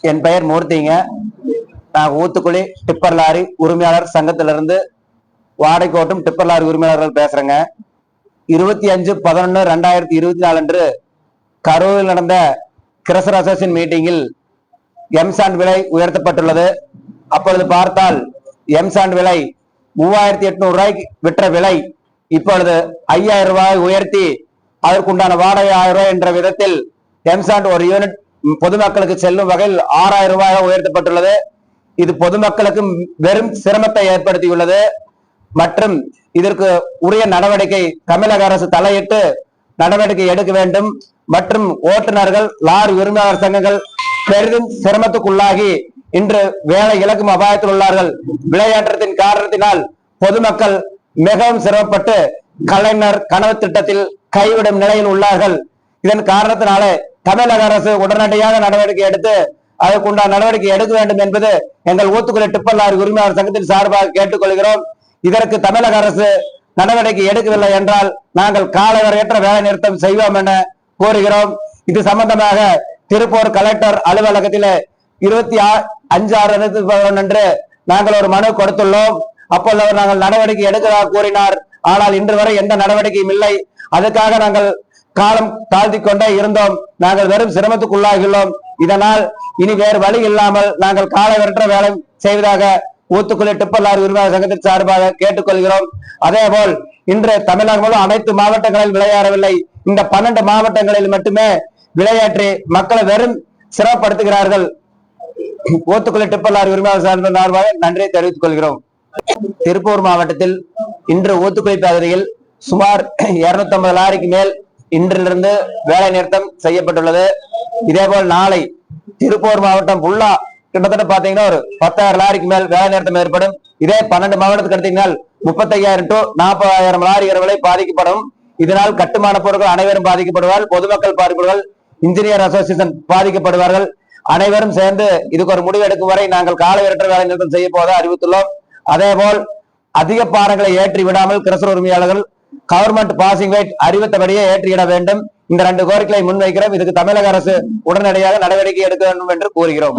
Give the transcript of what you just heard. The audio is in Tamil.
என் பெயர் மூர்த்திங்க. நான் ஊத்துக்குழி டிப்பர் லாரி உரிமையாளர் சங்கத்திலிருந்து வாடகை ஓட்டும் டிப்பர் லாரி உரிமையாளர்கள் பேசுறேங்க. 25/11/2024 அன்று கரூரில் நடந்த கிரஷர் அசோசியேஷன் மீட்டிங்கில் எம்சாண்ட் விலை உயர்த்தப்பட்டுள்ளது. அப்பொழுது பார்த்தால் எம்சாண்ட் விலை 3800 ரூபாய்க்கு விற்ற விலை இப்பொழுது 5000 ரூபாய் உயர்த்தி அதற்குண்டான வாடகை 1000 ரூபாய் என்ற விதத்தில் எம்சாண்ட் ஒரு யூனிட் பொதுமக்களுக்கு செல்லும் வகையில் 6000 ரூபாயாக உயர்த்தப்பட்டுள்ளது. இது பொதுமக்களுக்கு வெறும் சிரமத்தை ஏற்படுத்தியுள்ளது. மற்றும் இதற்கு உரிய நடவடிக்கை தமிழக அரசு தலையிட்டு நடவடிக்கை எடுக்க வேண்டும். மற்றும் ஓட்டுநர்கள் லாரி உரிமையாளர் சங்கங்கள் பெரிதும் சிரமத்துக்குள்ளாகி இன்று வேலை இழக்கும் அபாயத்தில் உள்ளார்கள். விளையாட்டத்தின் காரணத்தினால் பொதுமக்கள் மிகவும் சிரமப்பட்டு கலைஞர் கனவு திட்டத்தில் கைவிடும் நிலையில் உள்ளார்கள். இதன் காரணத்தினாலே தமிழக அரசு உடனடியாக நடவடிக்கை எடுத்து அதற்குண்டான நடவடிக்கை எடுக்க வேண்டும் என்பது எங்கள் ஊத்துக்குழி டிப்பர் லாரி உரிமையாளர் சங்கத்தின் சார்பாக கேட்டுக்கொள்கிறோம். இதற்கு தமிழக அரசு நடவடிக்கை எடுக்கவில்லை என்றால் நாங்கள் காலவரையற்ற வேலை நிறுத்தம் செய்வோம் என கோருகிறோம். இது சம்பந்தமாக திருப்பூர் கலெக்டர் அலுவலகத்தில் 25/6/2011 அன்று நாங்கள் ஒரு மனு கொடுத்துள்ளோம். அப்பொழுது அவர் நாங்கள் நடவடிக்கை எடுக்கிறதாக கூறினார். ஆனால் இன்று வரை எந்த நடவடிக்கையும் இல்லை. அதுக்காக நாங்கள் காலம் தாழ்த்தி கொண்டே இருந்தோம். நாங்கள் வெறும் சிரமத்துக்குள்ளாகியுள்ளோம். இதனால் இனி வேறு வழி இல்லாமல் நாங்கள் காலவரற்ற வேலை செய்வதாக ஊத்துக்குழி டிப்பர் லாரி உரிமையாளர் சங்கத்தின் சார்பாக கேட்டுக்கொள்கிறோம். அதே போல் இன்று தமிழகம் முழு அனைத்து மாவட்டங்களில் விளையாடவில்லை. இந்த 12 மாவட்டங்களில் மட்டுமே விளையாற்றி மக்களை வெறும் சிரமப்படுத்துகிறார்கள். ஊத்துக்குழி டிப்பர் லாரி உரிமையாளர் சார்பாக நன்றியை தெரிவித்துக் கொள்கிறோம். திருப்பூர் மாவட்டத்தில் இன்று ஊத்துக்குழி பகுதியில் சுமார் 250 லாரிக்கு மேல் இன்றிலிருந்து வேலை நிறுத்தம் செய்யப்பட்டுள்ளது. இதே போல் நாளை திருப்பூர் மாவட்டம் ஃபுல்லா கிட்டத்தட்ட பாத்தீங்கன்னா ஒரு 10,000 லாரிக்கு மேல் வேலை நிறுத்தம் ஏற்படும். இதே 12 மாவட்டத்துக்கு எடுத்தீங்கன்னா 35,000 to 40,000 லாரிகள் விலை பாதிக்கப்படும். இதனால் கட்டுமான பொருட்கள் அனைவரும் பாதிக்கப்படுவார்கள். பொதுமக்கள் பாதிக்கப்படுவார்கள். இன்ஜினியர் அசோசியேஷன் பாதிக்கப்படுவார்கள். அனைவரும் சேர்ந்து இதுக்கு ஒரு முடிவு எடுக்கும் வரை நாங்கள் காலவரற்ற வேலை நிறுத்தம் செய்ய போவதாக அறிவித்துள்ளோம். அதே போல் அதிக பாரங்களை ஏற்றி விடாமல் கிரஷர் உரிமையாளர்கள் கவர்மெண்ட் பாசிங் வெயிட் அறிவித்தபடியே ஏற்றிட வேண்டும். இந்த 2 கோரிக்கைகளை முன்வைக்கிறோம். இதுக்கு தமிழக அரசு உடனடியாக நடவடிக்கை எடுக்க வேண்டும் என்று கூறுகிறோம்.